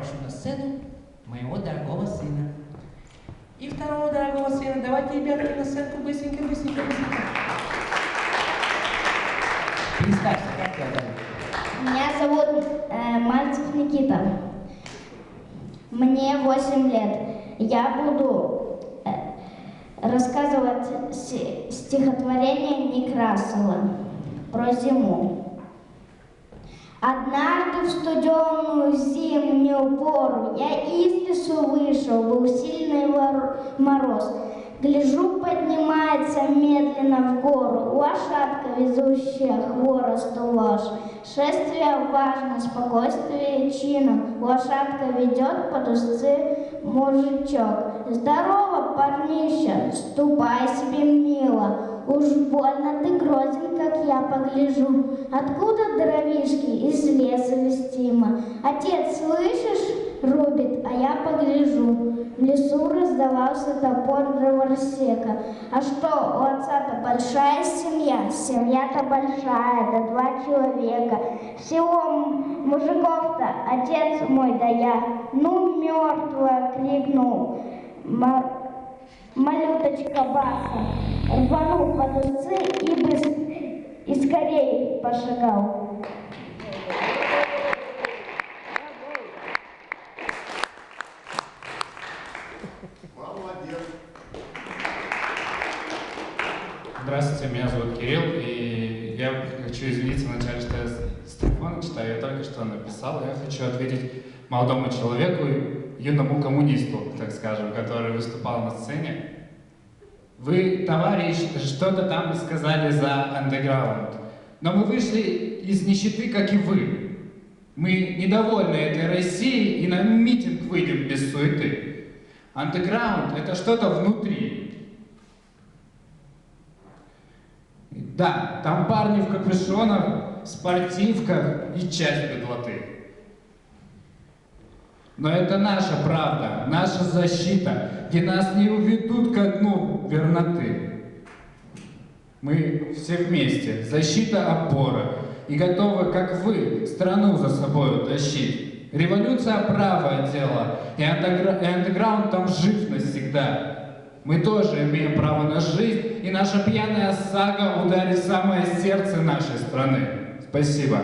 прошу на сцену моего дорогого сына. И второго дорогого сына. Давайте, ребята, на сценку быстренько, быстренько, быстренько. Представься, как тебя зовут? Меня зовут Мальцев Никита. Мне 8 лет. Я буду рассказывать стихотворение Некрасова про зиму. Однажды в студеную зимнюю пору я из лесу вышел, был сильный мороз. Гляжу, поднимается медленно в гору лошадка, везущая хворосту ложь. Шествие важно, спокойствие чином, лошадка ведет под узцы мужичок. Здорово, парниша, ступай себе мило, уж больно ты грозен, как я погляжу. Откуда дровишки из леса вестимо? Отец, слышишь, рубит, а я погляжу. В лесу раздавался топор дровосека. А что, у отца-то большая семья? Семья-то большая, до 2 человека. Всего мужиков-то отец мой да я. Ну, мертвая, крикнул малюточка Баса. Рванул под усы и скорее пошагал. Здравствуйте, меня зовут Кирилл, и я хочу извиниться вначале, что я с телефона читаю, я только что написал, я хочу ответить молодому человеку, юному коммунисту, так скажем, который выступал на сцене. Вы, товарищ, что-то там сказали за андеграунд, но мы вышли из нищеты, как и вы. Мы недовольны этой Россией и на митинг выйдем без суеты. Андеграунд — это что-то внутри. Да, там парни в капюшонах, спортивках и часть бедлоты. Но это наша правда, наша защита, где нас не уведут ко дну верноты. Мы все вместе, защита, опора, и готовы, как вы, страну за собой тащить. Революция — правое дело, и андеграунд там жив навсегда. Мы тоже имеем право на жизнь, и наша пьяная сага ударит в самое сердце нашей страны. Спасибо.